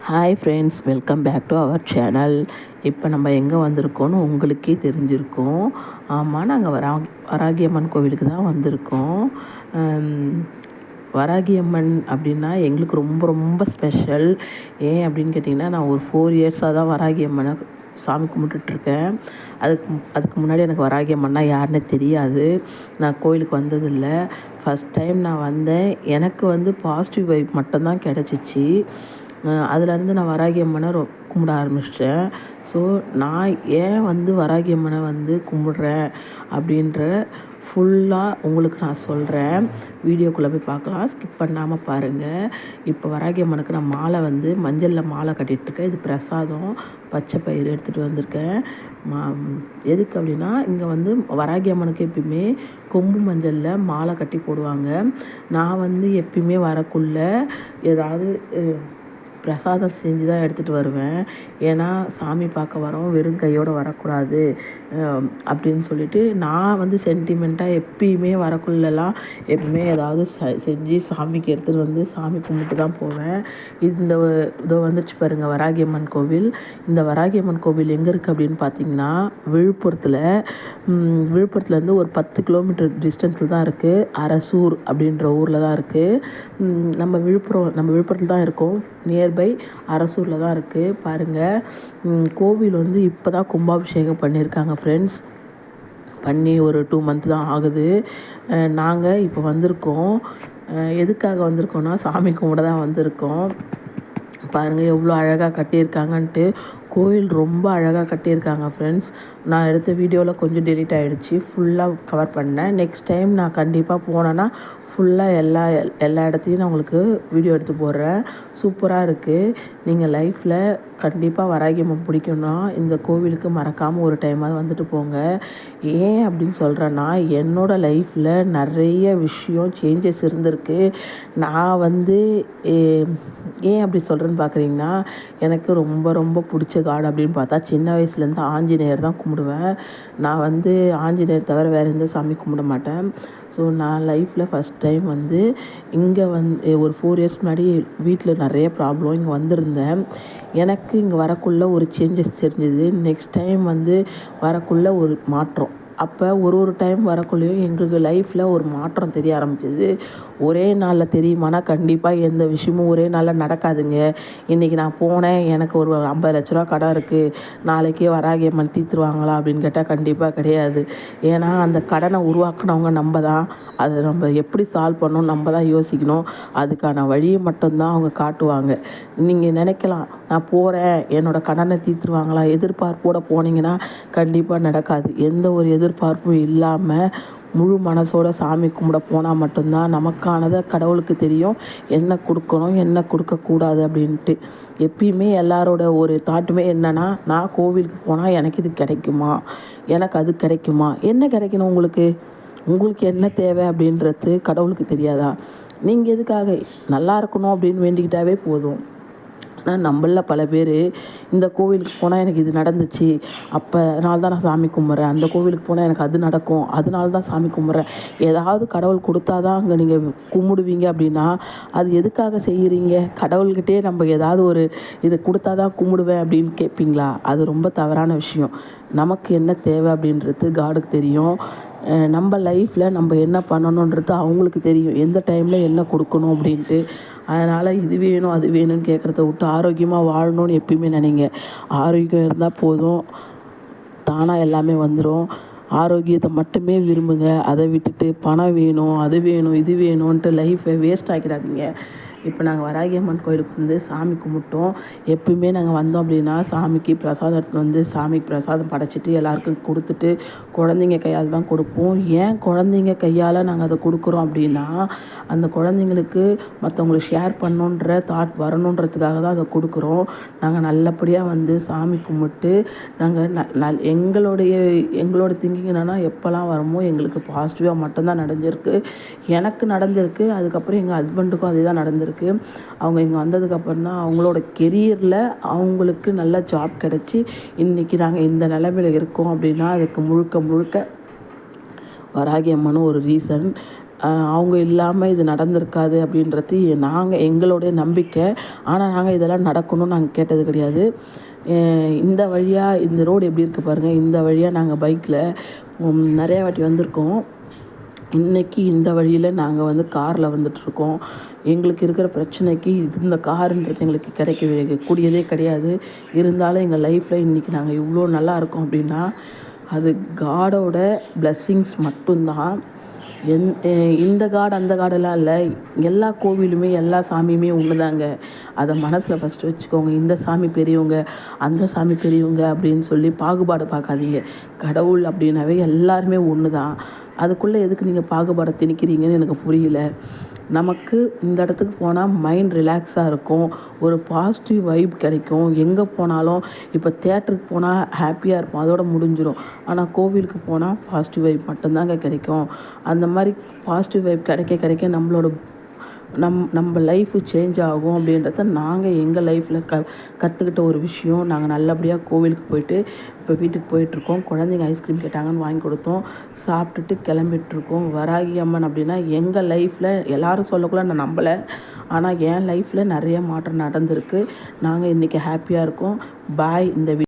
Hi friends, welcome back to our channel. இப்போ நம்ம எங்கே வந்திருக்கோன்னு உங்களுக்கே தெரிஞ்சிருக்கோம். ஆமாம், நாங்கள் வராகியம்மன் கோவிலுக்கு தான் வந்திருக்கோம். வராகியம்மன் அப்படின்னா எங்களுக்கு ரொம்ப ரொம்ப ஸ்பெஷல். ஏன் அப்படின்னு கேட்டிங்கன்னா, நான் ஒரு 4 இயர்ஸாக தான் வராகியம்மனை சாமி கும்பிட்டுட்ருக்கேன். அதுக்கு முன்னாடி எனக்கு வராகியம்மன்னா யாருன்னே தெரியாது. நான் கோயிலுக்கு வந்ததில்லை. ஃபஸ்ட் டைம் நான் வந்தேன். எனக்கு பாசிட்டிவ் வைப் மட்டும்தான் கிடச்சிச்சு. அதுலேருந்து நான் வராகியம்மனை கும்பிட ஆரம்பிச்சிட்டேன். ஸோ நான் ஏன் வராகியம்மனை கும்பிட்றேன் அப்படின்ற ஃபுல்லாக உங்களுக்கு நான் சொல்கிறேன். வீடியோக்குள்ளே போய் பார்க்கலாம், ஸ்கிப் பண்ணாமல் பாருங்கள். இப்போ வராகியம்மனுக்கு நான் மாலை மஞ்சளில் மாலை கட்டிகிட்ருக்கேன். இது பிரசாதம், பச்சை பயிறு எடுத்துகிட்டு வந்திருக்கேன். எதுக்கு அப்படின்னா, இங்கே வராகியம்மனுக்கு எப்பயுமே கொம்பு மஞ்சளில் மாலை கட்டி போடுவாங்க. நான் எப்பயுமே வரக்குள்ளே ஏதாவது பிரசாதம் செஞ்சு தான் எடுத்துகிட்டு வருவேன். ஏன்னா சாமி பார்க்க வரோம், வெறும் கையோடு வரக்கூடாது அப்படின்னு சொல்லிட்டு நான் சென்டிமெண்ட்டாக எப்பயுமே வரக்குள்ளெல்லாம் எப்பயுமே ஏதாவது செஞ்சு சாமிக்கு எடுத்துகிட்டு சாமி கும்பிட்டு தான் போவேன். இதோ வந்துச்சு பாருங்கள் வராகியம்மன் கோவில். இந்த வராகியம்மன் கோவில் எங்கே இருக்குது அப்படின்னு பார்த்தீங்கன்னா, விழுப்புரத்துலேருந்து ஒரு 10 கிலோமீட்டர் டிஸ்டன்ஸில் தான் இருக்குது. அரசூர் அப்படின்ற ஊரில் தான் இருக்குது. நம்ம விழுப்புரத்தில் தான் இருக்கோம். நியர்பை அரசூரில் தான் இருக்குது. பாருங்கள், கோவில் இப்போ தான் கும்பாபிஷேகம் பண்ணியிருக்காங்க ஃப்ரெண்ட்ஸ். பண்ணி ஒரு 2 மந்த் தான் ஆகுது. நாங்கள் இப்போ வந்திருக்கோம். எதுக்காக வந்திருக்கோன்னா, சாமி கும்பிட தான் வந்திருக்கோம். பாருங்கள் எவ்வளோ அழகாக கட்டியிருக்காங்கன்ட்டு. கோயில் ரொம்ப அழகாக கட்டியிருக்காங்க ஃப்ரெண்ட்ஸ். நான் எடுத்த வீடியோவில் கொஞ்சம் டெலீட் ஆகிடுச்சு, ஃபுல்லாக கவர் பண்ணேன். நெக்ஸ்ட் டைம் நான் கண்டிப்பாக போனேன்னா ஃபுல்லாக எல்லா இடத்தையும் நான் உங்களுக்கு வீடியோ எடுத்து போடுறேன். சூப்பராக இருக்குது. நீங்கள் லைஃப்பில் கண்டிப்பாக வராகியம்மன் பிடிக்கும்னா இந்த கோவிலுக்கு மறக்காமல் ஒரு டைமாவது வந்துட்டு போங்க. ஏன் அப்படின்னு சொல்கிறேன்னா, என்னோடய லைஃப்பில் நிறைய விஷயம் சேஞ்சஸ் இருந்திருக்கு. நான் ஏன் அப்படி சொல்கிறேன்னு பார்க்குறீங்கன்னா, எனக்கு ரொம்ப ரொம்ப பிடிச்ச காட் அப்படின்னு பார்த்தா சின்ன வயசுலேருந்து ஆஞ்சநேயர் தான் கும்பிடுவேன். நான் ஆஞ்சநேயர் தவிர வேறு எந்த சாமி கும்பிட மாட்டேன். ஸோ நான் லைஃப்பில் ஃபஸ்ட் டைம் இங்கே ஒரு 4 இயர்ஸ் முன்னாடி வீட்டில் நிறைய ப்ராப்ளம். இங்கே வந்திருந்தேன். எனக்கு இங்கே வரக்குள்ளே ஒரு சேஞ்சஸ் தெரிஞ்சுது. நெக்ஸ்ட் டைம் வரக்குள்ளே ஒரு மாற்றம். அப்போ ஒரு டைம் வரக்குள்ளேயும் எங்களுக்கு லைஃப்பில் ஒரு மாற்றம் தெரிய ஆரம்பிச்சிது. ஒரே நாளில் தெரியுமானா கண்டிப்பாக எந்த விஷயமும் ஒரே நாளில் நடக்காதுங்க. இன்றைக்கி நான் போனேன், எனக்கு ஒரு 50 லட்ச ரூபா கடன் இருக்குது, நாளைக்கே வராகியம்மன் தீர்த்துருவாங்களா அப்படின்னு கேட்டால் கண்டிப்பாக கிடையாது. ஏன்னா அந்த கடனை உருவாக்குனவங்க நம்ம தான். அதை நம்ம எப்படி சால்வ் பண்ணணும் நம்ம தான் யோசிக்கணும். அதுக்கான வழியை மட்டும்தான் அவங்க காட்டுவாங்க. நீங்கள் நினைக்கலாம், நான் போகிறேன் என்னோடய கடனை தீர்த்துருவாங்களா, எதிர்பார்ப்போடு போனீங்கன்னா கண்டிப்பாக நடக்காது. எந்த ஒரு எதிர்பார்ப்பும் இல்லாமல் முழு மனசோட சாமி கும்பிட போனால் மட்டும்தான் நமக்கானதை கடவுளுக்கு தெரியும், என்ன கொடுக்கணும் என்ன கொடுக்கக்கூடாது அப்படின்ட்டு. எப்பயுமே எல்லாரோட ஒரு தாட்டுமே என்னென்னா, நான் கோவிலுக்கு போனால் எனக்கு இது கிடைக்குமா, எனக்கு அது கிடைக்குமா, என்ன கிடைக்கணும் உங்களுக்கு என்ன தேவை அப்படின்றது கடவுளுக்கு தெரியாதா? நீங்கள் எதுக்காக நல்லா இருக்கணும் அப்படின்னு வேண்டிக்கிட்டாவே போதும். ஆனால் நம்மள பல பேர் இந்த கோவிலுக்கு போனால் எனக்கு இது நடந்துச்சு, அப்போ அதனால தான் நான் சாமி கும்பிட்றேன், அந்த கோவிலுக்கு போனால் எனக்கு அது நடக்கும், அதனால தான் சாமி கும்பிட்றேன். ஏதாவது கடவுள் கொடுத்தா தான் அங்கே நீங்கள் கும்பிடுவீங்க அப்படின்னா அது எதுக்காக செய்கிறீங்க? கடவுள்கிட்டே நம்ம ஏதாவது ஒரு இது கொடுத்தா தான் கும்பிடுவேன் அப்படின்னு கேட்பீங்களா? அது ரொம்ப தவறான விஷயம். நமக்கு என்ன தேவை அப்படின்றது காடுக்கு தெரியும். நம்ம லைஃப்பில் நம்ம என்ன பண்ணணுன்றது அவங்களுக்கு தெரியும், எந்த டைமில் என்ன கொடுக்கணும் அப்படின்ட்டு. அதனால் இது வேணும் அது வேணும்னு கேட்குறத விட்டு ஆரோக்கியமாக வாழணும்னு எப்பயுமே நினைங்க. ஆரோக்கியம் இருந்தால் போதும், தானாக எல்லாமே வந்துடும். ஆரோக்கியத்தை மட்டுமே விரும்புங்க. அதை விட்டுட்டு பணம் வேணும் அது வேணும் இது வேணும்ன்ட்டு லைஃப்பை வேஸ்ட் ஆக்கிடாதீங்க. இப்போ நாங்கள் வராகியம்மன் கோயிலுக்கு சாமி கும்பிட்டோம். எப்பயுமே நாங்கள் வந்தோம் அப்படின்னா சாமிக்கு பிரசாதம் எடுத்துகிட்டு சாமிக்கு பிரசாதம் படைச்சிட்டு எல்லாருக்கும் கொடுத்துட்டு குழந்தைங்க கையால் தான் கொடுப்போம். ஏன் குழந்தைங்க கையால் நாங்கள் அதை கொடுக்குறோம் அப்படின்னா, அந்த குழந்தைங்களுக்கு மற்றவங்களுக்கு ஷேர் பண்ணணுன்ற தாட் வரணுன்றதுக்காக தான் அதை கொடுக்குறோம். நாங்கள் நல்லபடியாக சாமி கும்பிட்டு நாங்கள் எங்களோட திங்கிங் என்னென்னா, எப்போல்லாம் வருமோ எங்களுக்கு பாசிட்டிவாக மட்டும்தான் நடந்திருக்கு. எனக்கு நடந்திருக்கு. அதுக்கப்புறம் எங்கள் ஹஸ்பண்டுக்கும் அதே தான் நடந்திருக்கு. அவங்க இங்கே வந்ததுக்கப்புறம் தான் அவங்களோட கெரியரில் அவங்களுக்கு நல்ல ஜாப் கிடச்சி இன்றைக்கி நாங்கள் இந்த நிலைமையில் இருக்கோம் அப்படின்னா அதுக்கு முழுக்க வராகியம்மனும் ஒரு ரீசன். அவங்க இல்லாமல் இது நடந்திருக்காது அப்படின்றது எங்களுடைய நம்பிக்கை. ஆனால் நாங்கள் இதெல்லாம் நடக்கணும்னு நாங்கள் கேட்டது கிடையாது. இந்த வழியாக இந்த ரோடு எப்படி இருக்குது பாருங்கள். இந்த வழியாக நாங்கள் பைக்கில் நிறையா வாட்டி வந்திருக்கோம். இன்றைக்கி இந்த வழியில் நாங்கள் காரில் வந்துட்ருக்கோம். எங்களுக்கு இருக்கிற பிரச்சனைக்கு இந்த காருன்றது எங்களுக்கு கிடைக்கக்கூடியதே கிடையாது. இருந்தாலும் எங்கள் லைஃப்பில் இன்றைக்கி நாங்கள் இவ்வளோ நல்லா இருக்கோம் அப்படின்னா அது காடோட பிளெஸ்ஸிங்ஸ் மட்டும்தான். இந்த காடு அந்த காடெல்லாம் இல்லை. எல்லா கோவிலுமே எல்லா சாமியுமே ஒன்று தாங்க. அதை மனசில் ஃபஸ்ட்டு வச்சுக்கோங்க. இந்த சாமி பெரியவங்க, அந்த சாமி பெரியவங்க அப்படின்னு சொல்லி பாகுபாடு பார்க்காதீங்க. கடவுள் அப்படின்னாவே எல்லாருமே ஒன்று தான். அதுக்குள்ளே எதுக்கு நீங்கள் பாகுபாடை திணிக்கிறீங்கன்னு எனக்கு புரியல. நமக்கு இந்த இடத்துக்கு போனால் மைண்ட் ரிலாக்ஸாக இருக்கும், ஒரு பாசிட்டிவ் வைப் கிடைக்கும். எங்கே போனாலும் இப்போ தேட்டருக்கு போனால் ஹாப்பியாக இருப்போம், அதோட முடிஞ்சிடும். ஆனால் கோவிலுக்கு போனால் பாசிட்டிவ் வைப் மட்டும்தாங்க கிடைக்கும். அந்த மாதிரி பாசிட்டிவ் வைப் கிடைக்க கிடைக்க நம்ம லைஃபு சேஞ்ச் ஆகும் அப்படின்றத நாங்கள் எங்கள் லைஃப்பில் கற்றுக்கிட்ட ஒரு விஷயம். நாங்கள் நல்லபடியாக கோவிலுக்கு போயிட்டு இப்போ வீட்டுக்கு போயிட்டுருக்கோம். குழந்தைங்க ஐஸ்கிரீம் கேட்டாங்கன்னு வாங்கி கொடுத்தோம், சாப்பிட்டுட்டு கிளம்பிட்டுருக்கோம். வராகி அம்மன் அப்படின்னா எங்கள் லைஃப்பில் எல்லோரும் சொல்லக்குள்ள நான் நம்பலை, ஆனால் என் லைஃப்பில் நிறைய மாற்றம் நடந்திருக்கு. நாங்கள் இன்றைக்கி ஹாப்பியாக இருக்கோம். பாய். இந்த